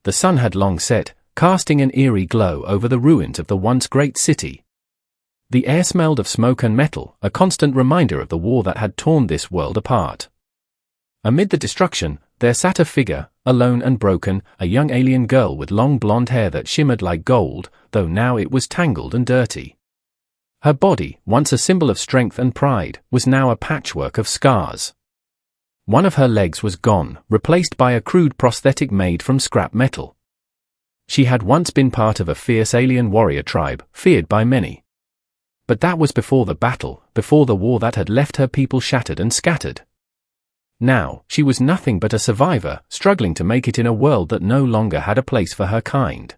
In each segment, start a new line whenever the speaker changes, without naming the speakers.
The sun had long set, casting an eerie glow over the ruins of the once great city. The air smelled of smoke and metal, a constant reminder of the war that had torn this world apart. Amid the destruction, there sat a figure, alone and broken, a young alien girl with long blonde hair that shimmered like gold, though now it was tangled and dirty. Her body, once a symbol of strength and pride, was now a patchwork of scars. One of her legs was gone, replaced by a crude prosthetic made from scrap metal. She had once been part of a fierce alien warrior tribe, feared by many. But that was before the battle, before the war that had left her people shattered and scattered. Now, she was nothing but a survivor, struggling to make it in a world that no longer had a place for her kind.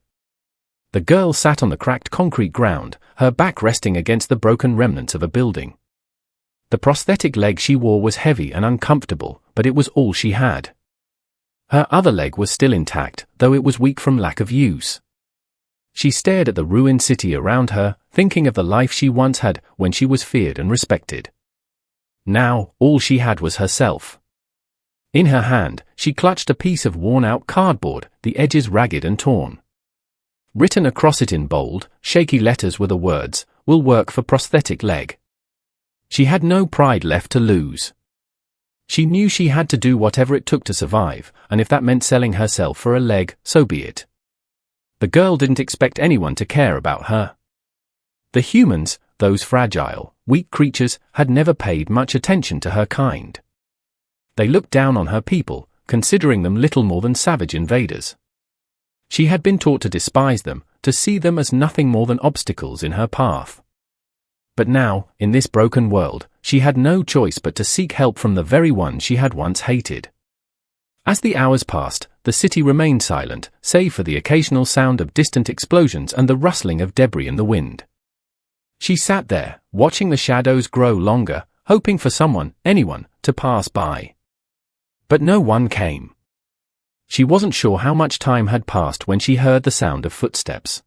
The girl sat on the cracked concrete ground, her back resting against the broken remnants of a building. The prosthetic leg she wore was heavy and uncomfortable, but it was all she had. Her other leg was still intact, though it was weak from lack of use. She stared at the ruined city around her, thinking of the life she once had, when she was feared and respected. Now, all she had was herself. In her hand, she clutched a piece of worn-out cardboard, the edges ragged and torn. Written across it in bold, shaky letters were the words, "Will work for prosthetic leg." She had no pride left to lose. She knew she had to do whatever it took to survive, and if that meant selling herself for a leg, so be it. The girl didn't expect anyone to care about her. The humans, those fragile, weak creatures, had never paid much attention to her kind. They looked down on her people, considering them little more than savage invaders. She had been taught to despise them, to see them as nothing more than obstacles in her path. But now, in this broken world, she had no choice but to seek help from the very one she had once hated. As the hours passed, the city remained silent, save for the occasional sound of distant explosions and the rustling of debris in the wind. She sat there, watching the shadows grow longer, hoping for someone, anyone, to pass by. But no one came. She wasn't sure how much time had passed when she heard the sound of footsteps.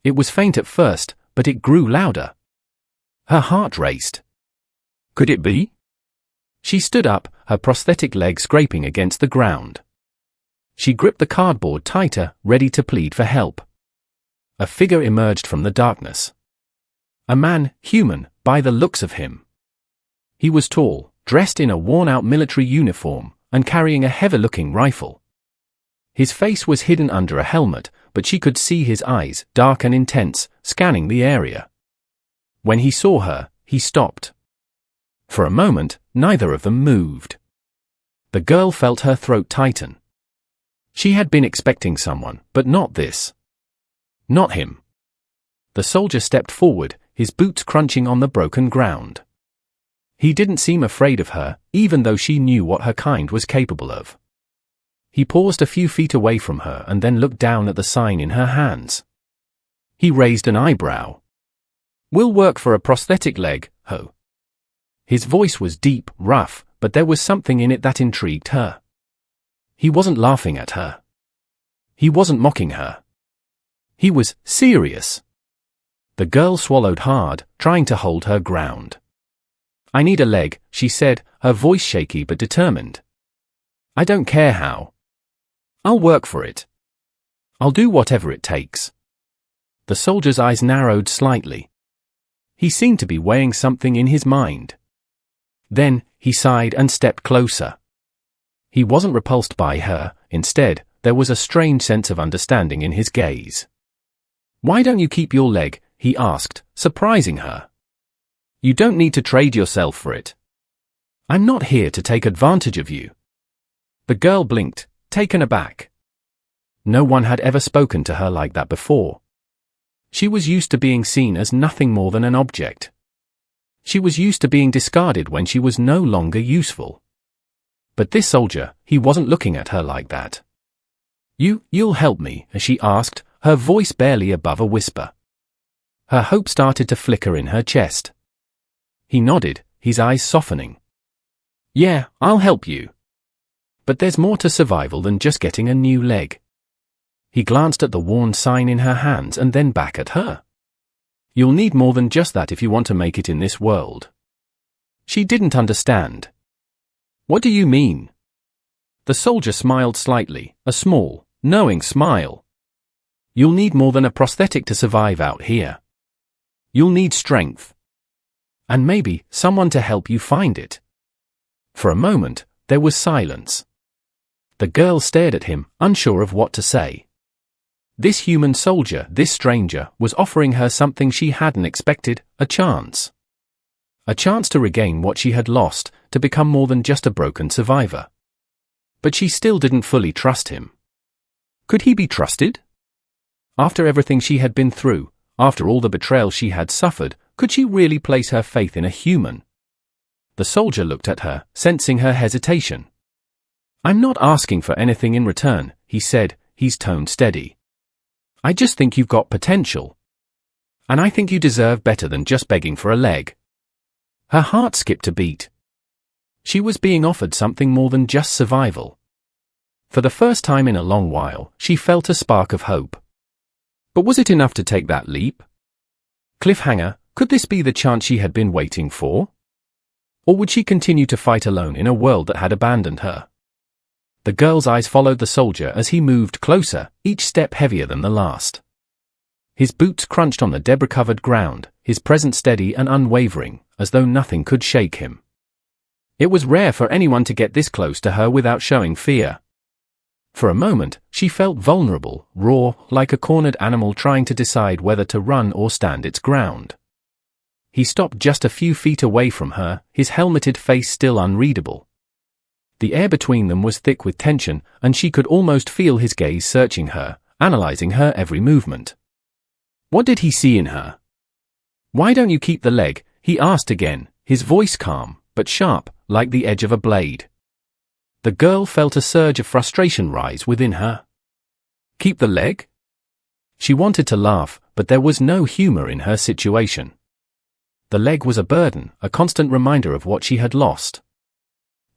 It was faint at first, but it grew louder. Her heart raced. Could it be? She stood up, her prosthetic leg scraping against the ground. She gripped the cardboard tighter, ready to plead for help. A figure emerged from the darkness. A man, human, by the looks of him. He was tall, dressed in a worn-out military uniform, and carrying a heavy-looking rifle. His face was hidden under a helmet, but she could see his eyes, dark and intense, scanning the area. When he saw her, he stopped. For a moment, neither of them moved. The girl felt her throat tighten. She had been expecting someone, but not this. Not him. The soldier stepped forward, his boots crunching on the broken ground. He didn't seem afraid of her, even though she knew what her kind was capable of. He paused a few feet away from her and then looked down at the sign in her hands. He raised an eyebrow. "Will work for a prosthetic leg, ho." His voice was deep, rough, but there was something in it that intrigued her. He wasn't laughing at her. He wasn't mocking her. He was serious. The girl swallowed hard, trying to hold her ground. "I need a leg," she said, her voice shaky but determined. "I don't care how. I'll work for it. I'll do whatever it takes." The soldier's eyes narrowed slightly. He seemed to be weighing something in his mind. Then, he sighed and stepped closer. He wasn't repulsed by her, instead, there was a strange sense of understanding in his gaze. "Why don't you keep your leg?" he asked, surprising her. "You don't need to trade yourself for it. I'm not here to take advantage of you." The girl blinked, taken aback. No one had ever spoken to her like that before. She was used to being seen as nothing more than an object. She was used to being discarded when she was no longer useful. But this soldier, he wasn't looking at her like that. You'll help me?" she asked, her voice barely above a whisper. Her hope started to flicker in her chest. He nodded, his eyes softening. "Yeah, I'll help you. But there's more to survival than just getting a new leg." He glanced at the worn sign in her hands and then back at her. "You'll need more than just that if you want to make it in this world." She didn't understand. "What do you mean?" The soldier smiled slightly, a small, knowing smile. "You'll need more than a prosthetic to survive out here. You'll need strength. And maybe someone to help you find it." For a moment, there was silence. The girl stared at him, unsure of what to say. This human soldier, this stranger, was offering her something she hadn't expected, a chance. A chance to regain what she had lost, to become more than just a broken survivor. But she still didn't fully trust him. Could he be trusted? After everything she had been through, after all the betrayal she had suffered, could she really place her faith in a human? The soldier looked at her, sensing her hesitation. "I'm not asking for anything in return," he said, his tone steady. "I just think you've got potential. And I think you deserve better than just begging for a leg." Her heart skipped a beat. She was being offered something more than just survival. For the first time in a long while, she felt a spark of hope. But was it enough to take that leap? Cliffhanger, could this be the chance she had been waiting for? Or would she continue to fight alone in a world that had abandoned her? The girl's eyes followed the soldier as he moved closer, each step heavier than the last. His boots crunched on the debris-covered ground, his presence steady and unwavering, as though nothing could shake him. It was rare for anyone to get this close to her without showing fear. For a moment, she felt vulnerable, raw, like a cornered animal trying to decide whether to run or stand its ground. He stopped just a few feet away from her, his helmeted face still unreadable. The air between them was thick with tension, and she could almost feel his gaze searching her, analyzing her every movement. What did he see in her? "Why don't you keep the leg?" he asked again, his voice calm, but sharp, like the edge of a blade. The girl felt a surge of frustration rise within her. Keep the leg? She wanted to laugh, but there was no humor in her situation. The leg was a burden, a constant reminder of what she had lost.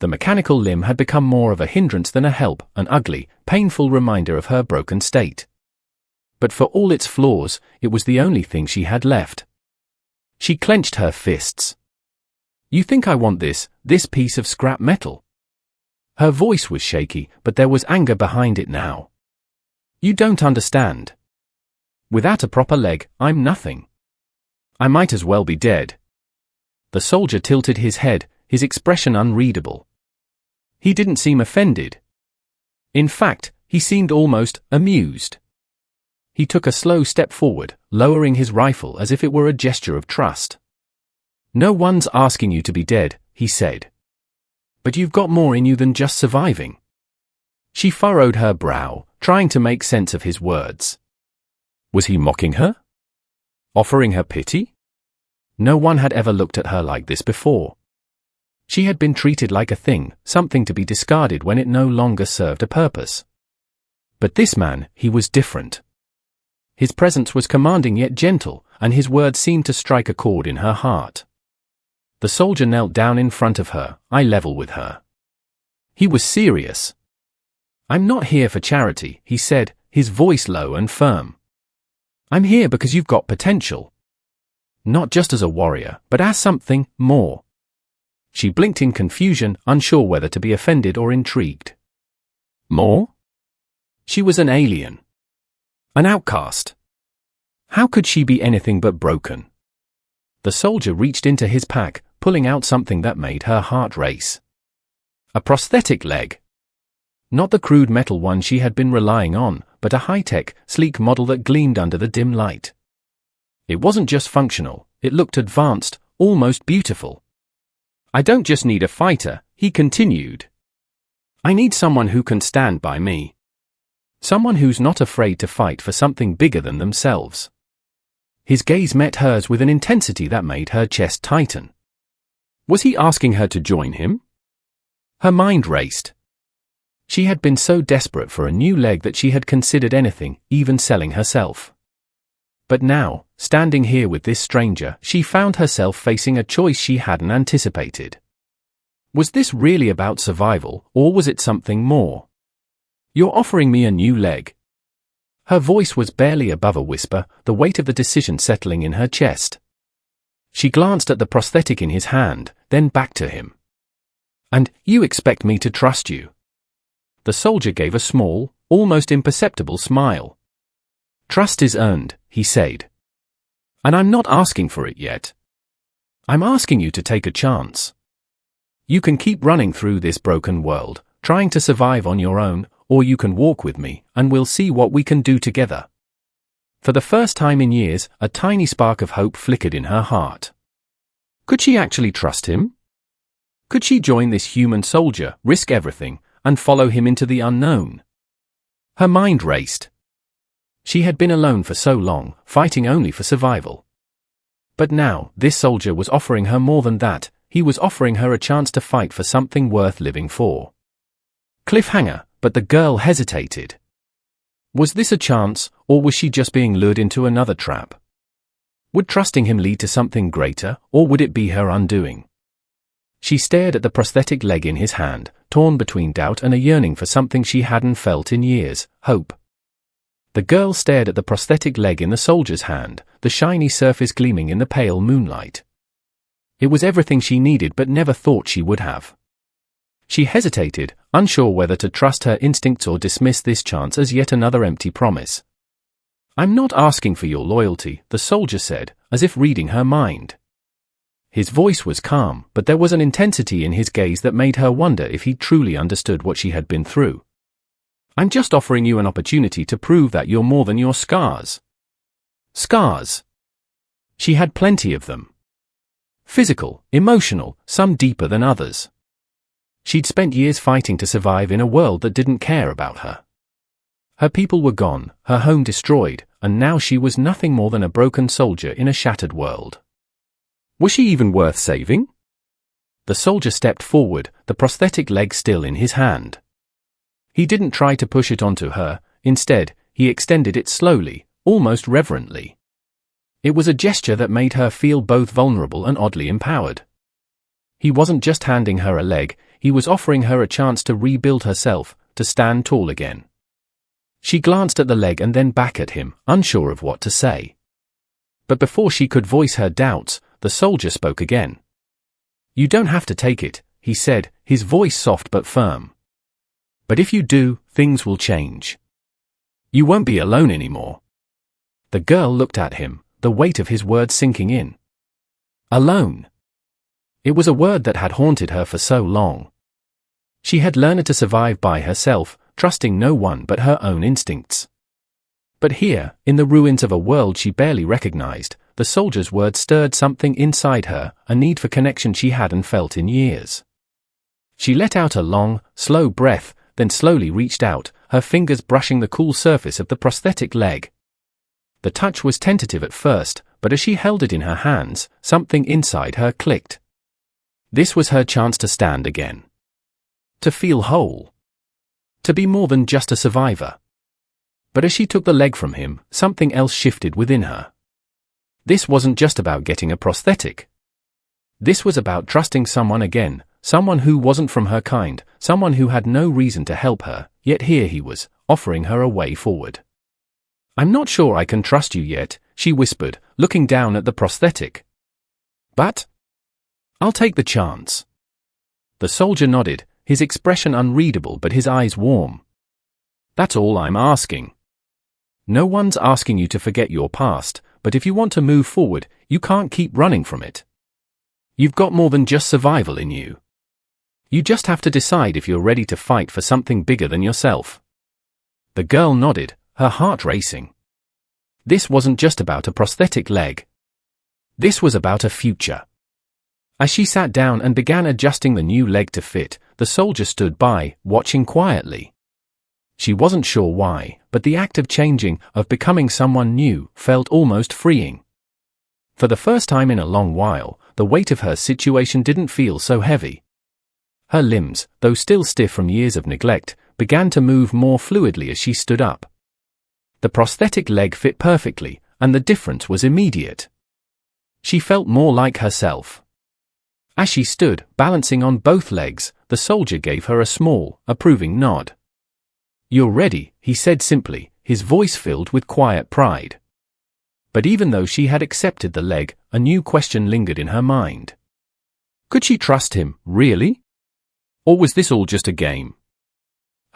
The mechanical limb had become more of a hindrance than a help, an ugly, painful reminder of her broken state. But for all its flaws, it was the only thing she had left. She clenched her fists. "You think I want this piece of scrap metal?" Her voice was shaky, but there was anger behind it now. "You don't understand. Without a proper leg, I'm nothing. I might as well be dead." The soldier tilted his head, his expression unreadable. He didn't seem offended. In fact, he seemed almost amused. He took a slow step forward, lowering his rifle as if it were a gesture of trust. "No one's asking you to be dead," he said. "But you've got more in you than just surviving." She furrowed her brow, trying to make sense of his words. Was he mocking her? Offering her pity? No one had ever looked at her like this before. She had been treated like a thing, something to be discarded when it no longer served a purpose. But this man, he was different. His presence was commanding yet gentle, and his words seemed to strike a chord in her heart. The soldier knelt down in front of her, eye level with her. He was serious. "I'm not here for charity," he said, his voice low and firm. "I'm here because you've got potential. Not just as a warrior, but as something more." She blinked in confusion, unsure whether to be offended or intrigued. More? She was an alien. An outcast. How could she be anything but broken? The soldier reached into his pack, pulling out something that made her heart race. A prosthetic leg. Not the crude metal one she had been relying on, but a high-tech, sleek model that gleamed under the dim light. It wasn't just functional, it looked advanced, almost beautiful. "I don't just need a fighter," he continued. "I need someone who can stand by me. Someone who's not afraid to fight for something bigger than themselves." His gaze met hers with an intensity that made her chest tighten. Was he asking her to join him? Her mind raced. She had been so desperate for a new leg that she had considered anything, even selling herself. But now, standing here with this stranger, she found herself facing a choice she hadn't anticipated. Was this really about survival, or was it something more? "You're offering me a new leg." Her voice was barely above a whisper, the weight of the decision settling in her chest. She glanced at the prosthetic in his hand, then back to him. "And you expect me to trust you?" the soldier gave a small, almost imperceptible smile. "Trust is earned," he said. "And I'm not asking for it yet. I'm asking you to take a chance. You can keep running through this broken world, trying to survive on your own, or you can walk with me, and we'll see what we can do together." For the first time in years, a tiny spark of hope flickered in her heart. Could she actually trust him? Could she join this human soldier, risk everything, and follow him into the unknown? Her mind raced. She had been alone for so long, fighting only for survival. But now, this soldier was offering her more than that. He was offering her a chance to fight for something worth living for. Cliffhanger, but the girl hesitated. Was this a chance, or was she just being lured into another trap? Would trusting him lead to something greater, or would it be her undoing? She stared at the prosthetic leg in his hand, torn between doubt and a yearning for something she hadn't felt in years, hope. The girl stared at the prosthetic leg in the soldier's hand, the shiny surface gleaming in the pale moonlight. It was everything she needed but never thought she would have. She hesitated, unsure whether to trust her instincts or dismiss this chance as yet another empty promise. "I'm not asking for your loyalty," the soldier said, as if reading her mind. His voice was calm, but there was an intensity in his gaze that made her wonder if he truly understood what she had been through. "I'm just offering you an opportunity to prove that you're more than your scars." Scars. She had plenty of them. Physical, emotional, some deeper than others. She'd spent years fighting to survive in a world that didn't care about her. Her people were gone, her home destroyed, and now she was nothing more than a broken soldier in a shattered world. Was she even worth saving? The soldier stepped forward, the prosthetic leg still in his hand. He didn't try to push it onto her, instead, he extended it slowly, almost reverently. It was a gesture that made her feel both vulnerable and oddly empowered. He wasn't just handing her a leg, he was offering her a chance to rebuild herself, to stand tall again. She glanced at the leg and then back at him, unsure of what to say. But before she could voice her doubts, the soldier spoke again. "You don't have to take it," he said, his voice soft but firm. "But if you do, things will change. You won't be alone anymore." The girl looked at him, the weight of his words sinking in. Alone. It was a word that had haunted her for so long. She had learned to survive by herself, trusting no one but her own instincts. But here, in the ruins of a world she barely recognized, the soldier's words stirred something inside her, a need for connection she hadn't felt in years. She let out a long, slow breath, then slowly reached out, her fingers brushing the cool surface of the prosthetic leg. The touch was tentative at first, but as she held it in her hands, something inside her clicked. This was her chance to stand again. To feel whole. To be more than just a survivor. But as she took the leg from him, something else shifted within her. This wasn't just about getting a prosthetic. This was about trusting someone again, someone who wasn't from her kind, someone who had no reason to help her, yet here he was, offering her a way forward. "I'm not sure I can trust you yet," she whispered, looking down at the prosthetic. "But I'll take the chance." The soldier nodded, his expression unreadable but his eyes warm. "That's all I'm asking. No one's asking you to forget your past, but if you want to move forward, you can't keep running from it. You've got more than just survival in you. You just have to decide if you're ready to fight for something bigger than yourself." The girl nodded, her heart racing. This wasn't just about a prosthetic leg. This was about a future. As she sat down and began adjusting the new leg to fit, the soldier stood by, watching quietly. She wasn't sure why, but the act of changing, of becoming someone new, felt almost freeing. For the first time in a long while, the weight of her situation didn't feel so heavy. Her limbs, though still stiff from years of neglect, began to move more fluidly as she stood up. The prosthetic leg fit perfectly, and the difference was immediate. She felt more like herself. As she stood, balancing on both legs, the soldier gave her a small, approving nod. "You're ready," he said simply, his voice filled with quiet pride. But even though she had accepted the leg, a new question lingered in her mind. Could she trust him, really? Or was this all just a game?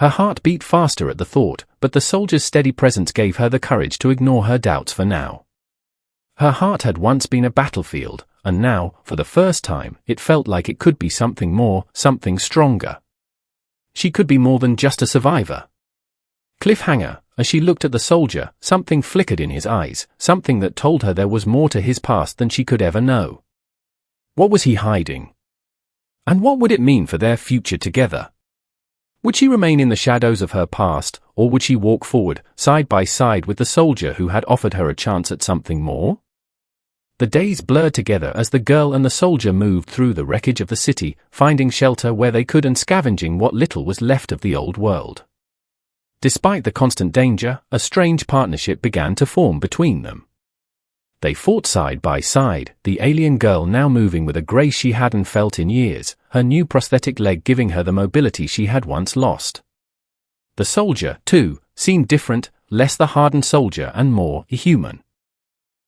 Her heart beat faster at the thought, but the soldier's steady presence gave her the courage to ignore her doubts for now. Her heart had once been a battlefield, and now, for the first time, it felt like it could be something more, something stronger. She could be more than just a survivor. Cliffhanger. As she looked at the soldier, something flickered in his eyes, something that told her there was more to his past than she could ever know. What was he hiding? And what would it mean for their future together? Would she remain in the shadows of her past, or would she walk forward, side by side with the soldier who had offered her a chance at something more? The days blurred together as the girl and the soldier moved through the wreckage of the city, finding shelter where they could and scavenging what little was left of the old world. Despite the constant danger, a strange partnership began to form between them. They fought side by side, the alien girl now moving with a grace she hadn't felt in years, her new prosthetic leg giving her the mobility she had once lost. The soldier, too, seemed different, less the hardened soldier and more human.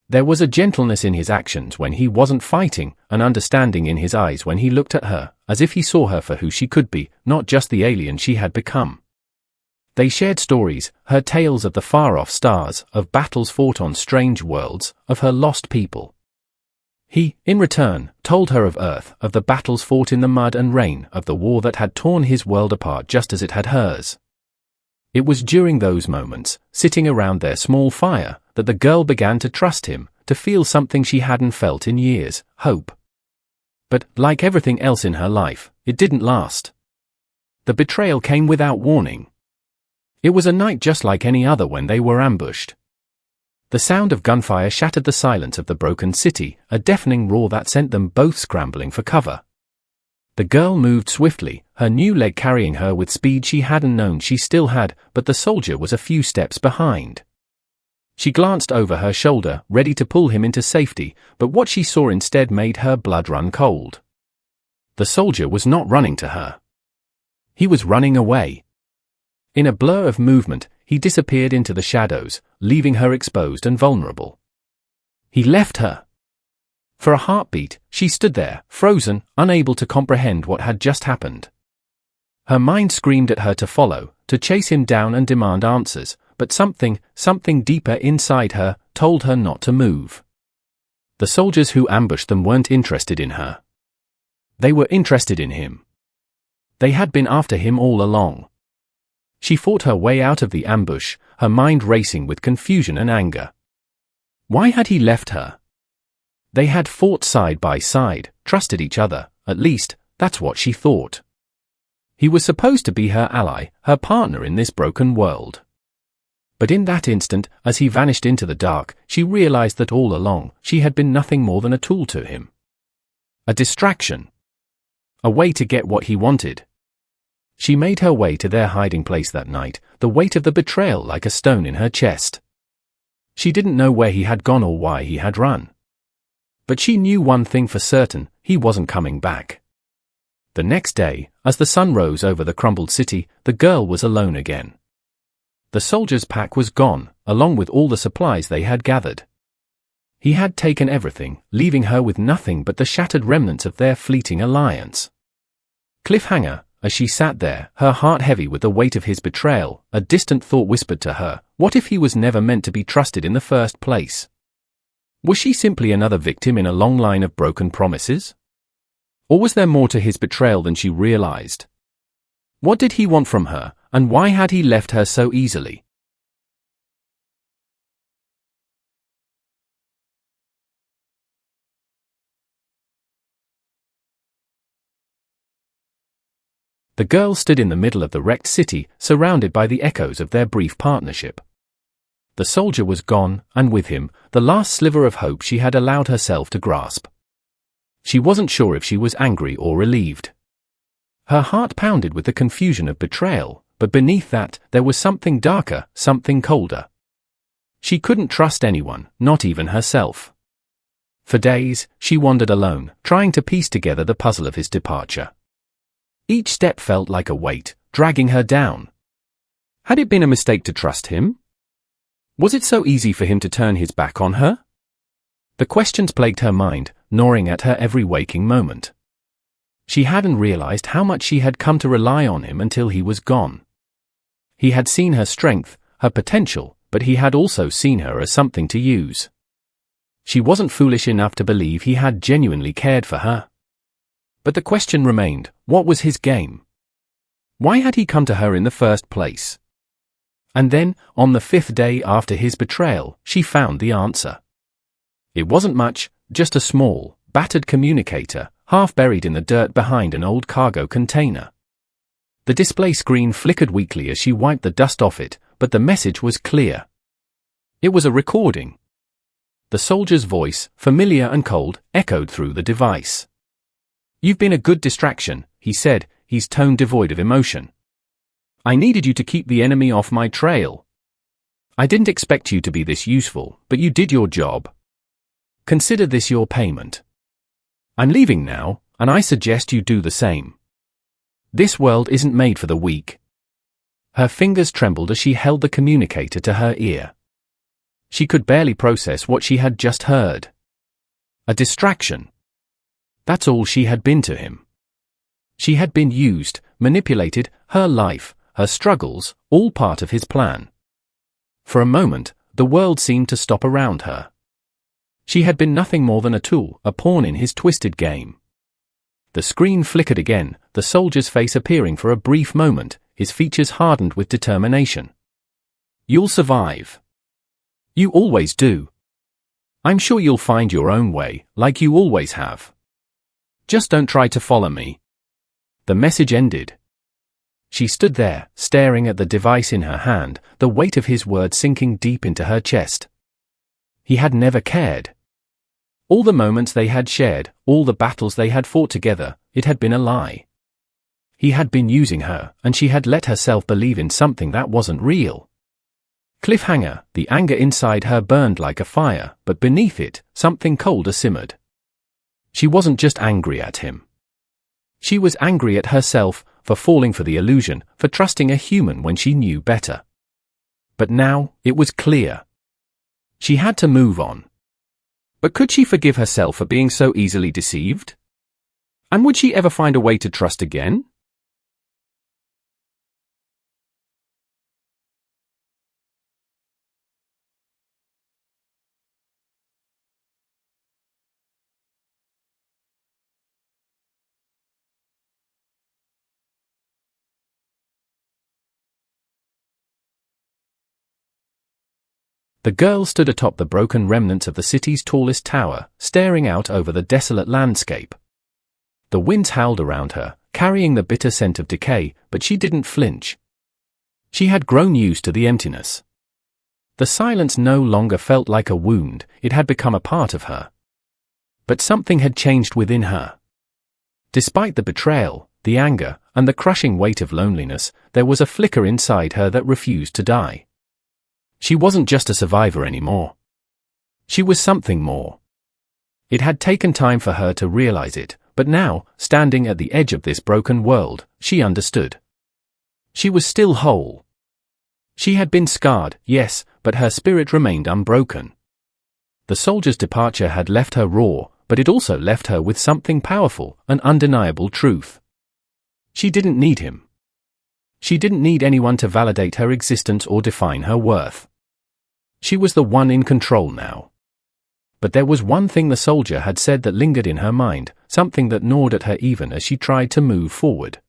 There was a gentleness in his actions when he wasn't fighting, an understanding in his eyes when he looked at her, as if he saw her for who she could be, not just the alien she had become. They shared stories, her tales of the far-off stars, of battles fought on strange worlds, of her lost people. He, in return, told her of Earth, of the battles fought in the mud and rain, of the war that had torn his world apart just as it had hers. It was during those moments, sitting around their small fire, that the girl began to trust him, to feel something she hadn't felt in years, hope. But, like everything else in her life, it didn't last. The betrayal came without warning. It was a night just like any other when they were ambushed. The sound of gunfire shattered the silence of the broken city, a deafening roar that sent them both scrambling for cover. The girl moved swiftly, her new leg carrying her with speed she hadn't known she still had, but the soldier was a few steps behind. She glanced over her shoulder, ready to pull him into safety, but what she saw instead made her blood run cold. The soldier was not running to her. He was running away. In a blur of movement, he disappeared into the shadows, leaving her exposed and vulnerable. He left her. For a heartbeat, she stood there, frozen, unable to comprehend what had just happened. Her mind screamed at her to follow, to chase him down and demand answers, but something deeper inside her, told her not to move. The soldiers who ambushed them weren't interested in her. They were interested in him. They had been after him all along. She fought her way out of the ambush, her mind racing with confusion and anger. Why had he left her? They had fought side by side, trusted each other, at least, that's what she thought. He was supposed to be her ally, her partner in this broken world. But in that instant, as he vanished into the dark, she realized that all along, she had been nothing more than a tool to him. A distraction. A way to get what he wanted. She made her way to their hiding place that night, the weight of the betrayal like a stone in her chest. She didn't know where he had gone or why he had run. But she knew one thing for certain, he wasn't coming back. The next day, as the sun rose over the crumbled city, the girl was alone again. The soldier's pack was gone, along with all the supplies they had gathered. He had taken everything, leaving her with nothing but the shattered remnants of their fleeting alliance. Cliffhanger. As she sat there, her heart heavy with the weight of his betrayal, a distant thought whispered to her, what if he was never meant to be trusted in the first place? Was she simply another victim in a long line of broken promises? Or was there more to his betrayal than she realized? What did he want from her, and why had he left her so easily? The girl stood in the middle of the wrecked city, surrounded by the echoes of their brief partnership. The soldier was gone, and with him, the last sliver of hope she had allowed herself to grasp. She wasn't sure if she was angry or relieved. Her heart pounded with the confusion of betrayal, but beneath that, there was something darker, something colder. She couldn't trust anyone, not even herself. For days, she wandered alone, trying to piece together the puzzle of his departure. Each step felt like a weight, dragging her down. Had it been a mistake to trust him? Was it so easy for him to turn his back on her? The questions plagued her mind, gnawing at her every waking moment. She hadn't realized how much she had come to rely on him until he was gone. He had seen her strength, her potential, but he had also seen her as something to use. She wasn't foolish enough to believe he had genuinely cared for her. But the question remained, what was his game? Why had he come to her in the first place? And then, on the 5th day after his betrayal, she found the answer. It wasn't much, just a small, battered communicator, half buried in the dirt behind an old cargo container. The display screen flickered weakly as she wiped the dust off it, but the message was clear. It was a recording. The soldier's voice, familiar and cold, echoed through the device. "You've been a good distraction," he said, his tone devoid of emotion. "I needed you to keep the enemy off my trail. I didn't expect you to be this useful, but you did your job. Consider this your payment. I'm leaving now, and I suggest you do the same. This world isn't made for the weak." Her fingers trembled as she held the communicator to her ear. She could barely process what she had just heard. A distraction. That's all she had been to him. She had been used, manipulated, her life, her struggles, all part of his plan. For a moment, the world seemed to stop around her. She had been nothing more than a tool, a pawn in his twisted game. The screen flickered again, the soldier's face appearing for a brief moment, his features hardened with determination. "You'll survive. You always do. I'm sure you'll find your own way, like you always have. Just don't try to follow me." The message ended. She stood there, staring at the device in her hand, the weight of his words sinking deep into her chest. He had never cared. All the moments they had shared, all the battles they had fought together, it had been a lie. He had been using her, and she had let herself believe in something that wasn't real. Cliffhanger, the anger inside her burned like a fire, but beneath it, something colder simmered. She wasn't just angry at him. She was angry at herself, for falling for the illusion, for trusting a human when she knew better. But now, it was clear. She had to move on. But could she forgive herself for being so easily deceived? And would she ever find a way to trust again? The girl stood atop the broken remnants of the city's tallest tower, staring out over the desolate landscape. The winds howled around her, carrying the bitter scent of decay, but she didn't flinch. She had grown used to the emptiness. The silence no longer felt like a wound, it had become a part of her. But something had changed within her. Despite the betrayal, the anger, and the crushing weight of loneliness, there was a flicker inside her that refused to die. She wasn't just a survivor anymore. She was something more. It had taken time for her to realize it, but now, standing at the edge of this broken world, she understood. She was still whole. She had been scarred, yes, but her spirit remained unbroken. The soldier's departure had left her raw, but it also left her with something powerful, an undeniable truth. She didn't need him. She didn't need anyone to validate her existence or define her worth. She was the one in control now. But there was one thing the soldier had said that lingered in her mind, something that gnawed at her even as she tried to move forward.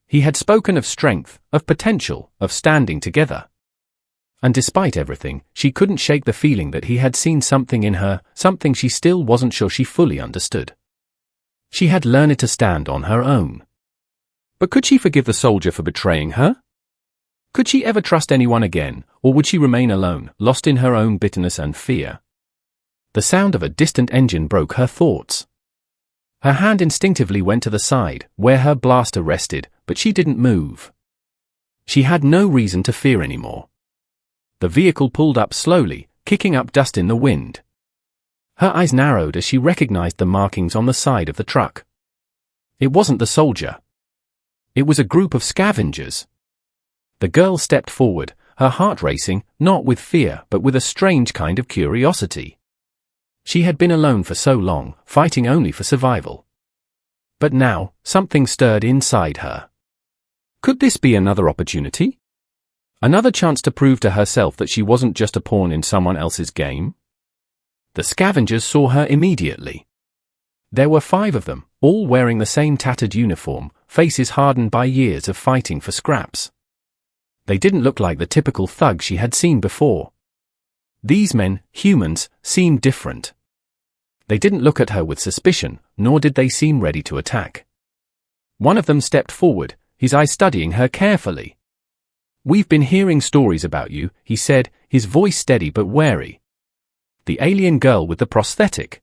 He had spoken of strength, of potential, of standing together. And despite everything, she couldn't shake the feeling that he had seen something in her, something she still wasn't sure she fully understood. She had learned to stand on her own. But could she forgive the soldier for betraying her? Could she ever trust anyone again, or would she remain alone, lost in her own bitterness and fear? The sound of a distant engine broke her thoughts. Her hand instinctively went to the side, where her blaster rested, but she didn't move. She had no reason to fear anymore. The vehicle pulled up slowly, kicking up dust in the wind. Her eyes narrowed as she recognized the markings on the side of the truck. It wasn't the soldier. It was a group of scavengers. The girl stepped forward, her heart racing, not with fear but with a strange kind of curiosity. She had been alone for so long, fighting only for survival. But now, something stirred inside her. Could this be another opportunity? Another chance to prove to herself that she wasn't just a pawn in someone else's game. The scavengers saw her immediately. There were 5 of them, all wearing the same tattered uniform, faces hardened by years of fighting for scraps. They didn't look like the typical thugs she had seen before. These men, humans, seemed different. They didn't look at her with suspicion, nor did they seem ready to attack. One of them stepped forward, his eyes studying her carefully. "We've been hearing stories about you," he said, his voice steady but wary. "The alien girl with the prosthetic.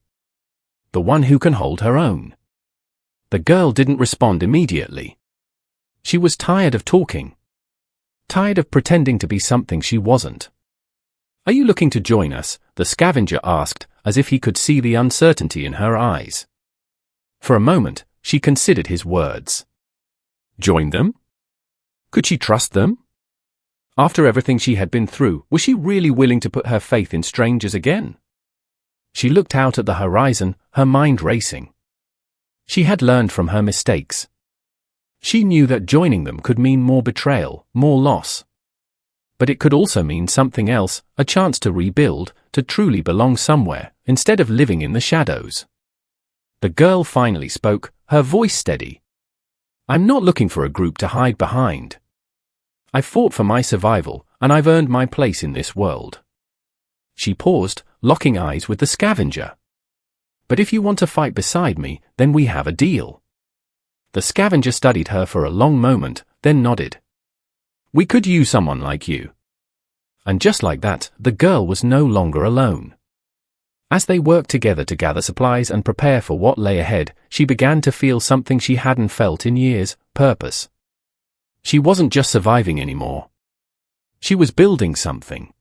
The one who can hold her own." The girl didn't respond immediately. She was tired of talking. Tired of pretending to be something she wasn't. "Are you looking to join us?" the scavenger asked, as if he could see the uncertainty in her eyes. For a moment, she considered his words. Join them? Could she trust them? After everything she had been through, was she really willing to put her faith in strangers again? She looked out at the horizon, her mind racing. She had learned from her mistakes. She knew that joining them could mean more betrayal, more loss. But it could also mean something else, a chance to rebuild, to truly belong somewhere, instead of living in the shadows. The girl finally spoke, her voice steady. "I'm not looking for a group to hide behind. I've fought for my survival, and I've earned my place in this world." She paused, locking eyes with the scavenger. "But if you want to fight beside me, then we have a deal." The scavenger studied her for a long moment, then nodded. "We could use someone like you." And just like that, the girl was no longer alone. As they worked together to gather supplies and prepare for what lay ahead, she began to feel something she hadn't felt in years: purpose. She wasn't just surviving anymore. She was building something.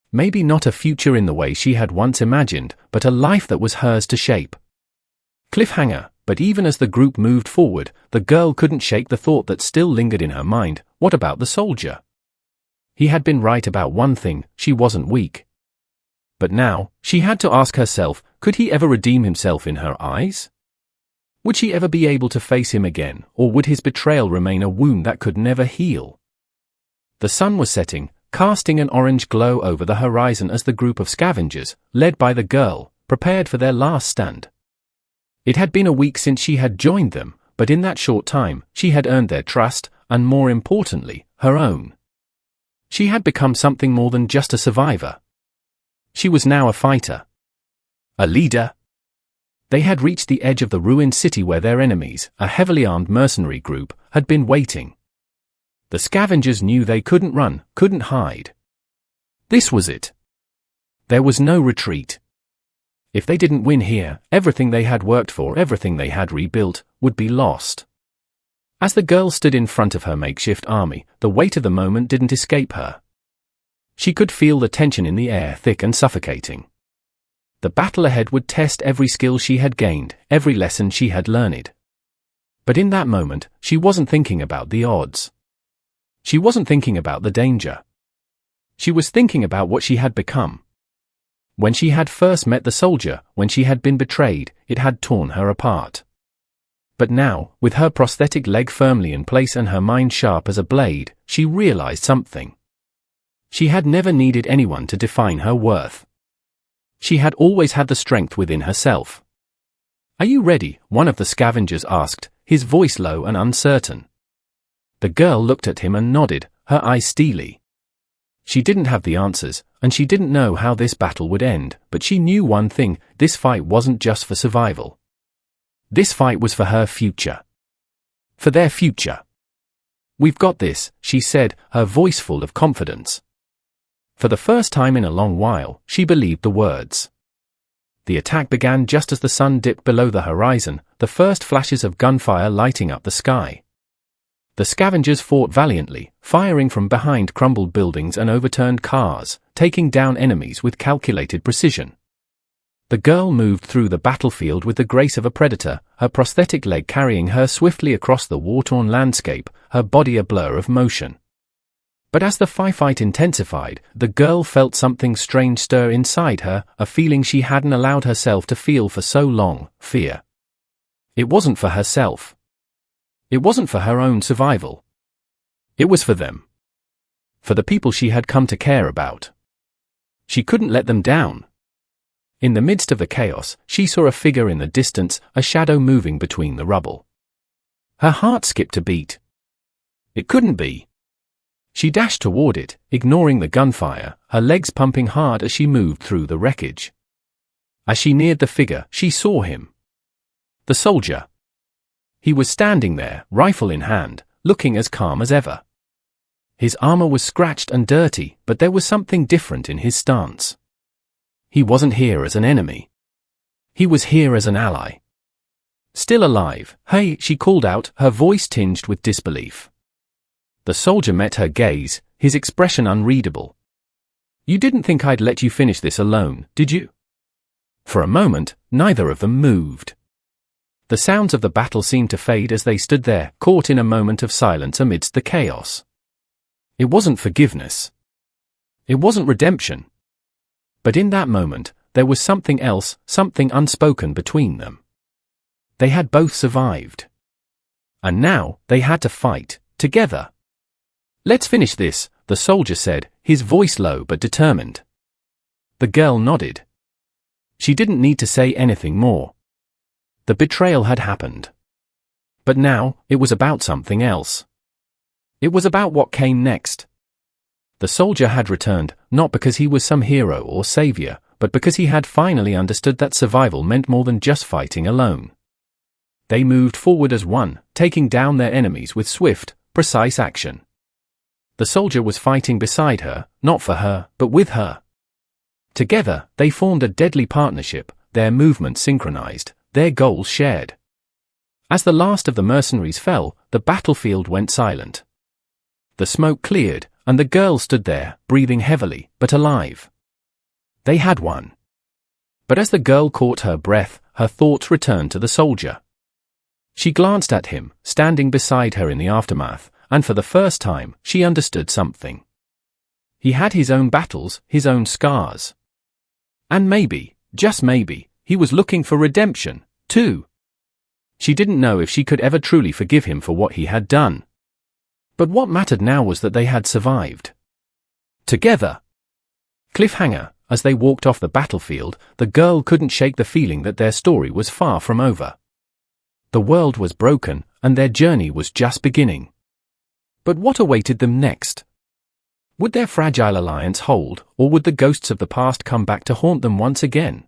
Maybe not a future in the way she had once imagined, but a life that was hers to shape. Cliffhanger, but even as the group moved forward, the girl couldn't shake the thought that still lingered in her mind: what about the soldier? He had been right about one thing: she wasn't weak. But now, she had to ask herself, could he ever redeem himself in her eyes? Would she ever be able to face him again, or would his betrayal remain a wound that could never heal? The sun was setting, casting an orange glow over the horizon as the group of scavengers, led by the girl, prepared for their last stand. It had been a week since she had joined them, but in that short time, she had earned their trust, and more importantly, her own. She had become something more than just a survivor. She was now a fighter. A leader. They had reached the edge of the ruined city where their enemies, a heavily armed mercenary group, had been waiting. The scavengers knew they couldn't run, couldn't hide. This was it. There was no retreat. If they didn't win here, everything they had worked for, everything they had rebuilt, would be lost. As the girl stood in front of her makeshift army, the weight of the moment didn't escape her. She could feel the tension in the air, thick and suffocating. The battle ahead would test every skill she had gained, every lesson she had learned. But in that moment, she wasn't thinking about the odds. She wasn't thinking about the danger. She was thinking about what she had become. When she had first met the soldier, when she had been betrayed, it had torn her apart. But now, with her prosthetic leg firmly in place and her mind sharp as a blade, she realized something. She had never needed anyone to define her worth. She had always had the strength within herself. "Are you ready?" one of the scavengers asked, his voice low and uncertain. The girl looked at him and nodded, her eyes steely. She didn't have the answers, and she didn't know how this battle would end, but she knew one thing: this fight wasn't just for survival. This fight was for her future. For their future. "We've got this," she said, her voice full of confidence. For the first time in a long while, she believed the words. The attack began just as the sun dipped below the horizon, the first flashes of gunfire lighting up the sky. The scavengers fought valiantly, firing from behind crumbled buildings and overturned cars, taking down enemies with calculated precision. The girl moved through the battlefield with the grace of a predator, her prosthetic leg carrying her swiftly across the war-torn landscape, her body a blur of motion. But as the fight intensified, the girl felt something strange stir inside her, a feeling she hadn't allowed herself to feel for so long: fear. It wasn't for herself. It wasn't for her own survival. It was for them. For the people she had come to care about. She couldn't let them down. In the midst of the chaos, she saw a figure in the distance, a shadow moving between the rubble. Her heart skipped a beat. It couldn't be. She dashed toward it, ignoring the gunfire, her legs pumping hard as she moved through the wreckage. As she neared the figure, she saw him. The soldier. He was standing there, rifle in hand, looking as calm as ever. His armor was scratched and dirty, but there was something different in his stance. He wasn't here as an enemy. He was here as an ally. Still alive, "Hey," she called out, her voice tinged with disbelief. The soldier met her gaze, his expression unreadable. "You didn't think I'd let you finish this alone, did you?" For a moment, neither of them moved. The sounds of the battle seemed to fade as they stood there, caught in a moment of silence amidst the chaos. It wasn't forgiveness. It wasn't redemption. But in that moment, there was something else, something unspoken between them. They had both survived. And now, they had to fight, together. "Let's finish this," the soldier said, his voice low but determined. The girl nodded. She didn't need to say anything more. The betrayal had happened. But now, it was about something else. It was about what came next. The soldier had returned, not because he was some hero or savior, but because he had finally understood that survival meant more than just fighting alone. They moved forward as one, taking down their enemies with swift, precise action. The soldier was fighting beside her, not for her, but with her. Together, they formed a deadly partnership, their movements synchronized, their goals shared. As the last of the mercenaries fell, the battlefield went silent. The smoke cleared, and the girl stood there, breathing heavily, but alive. They had won. But as the girl caught her breath, her thoughts returned to the soldier. She glanced at him, standing beside her in the aftermath, and for the first time, she understood something. He had his own battles, his own scars. And maybe, just maybe, he was looking for redemption, too. She didn't know if she could ever truly forgive him for what he had done. But what mattered now was that they had survived. Together. Cliffhanger, as they walked off the battlefield, the girl couldn't shake the feeling that their story was far from over. The world was broken, and their journey was just beginning. But what awaited them next? Would their fragile alliance hold, or would the ghosts of the past come back to haunt them once again?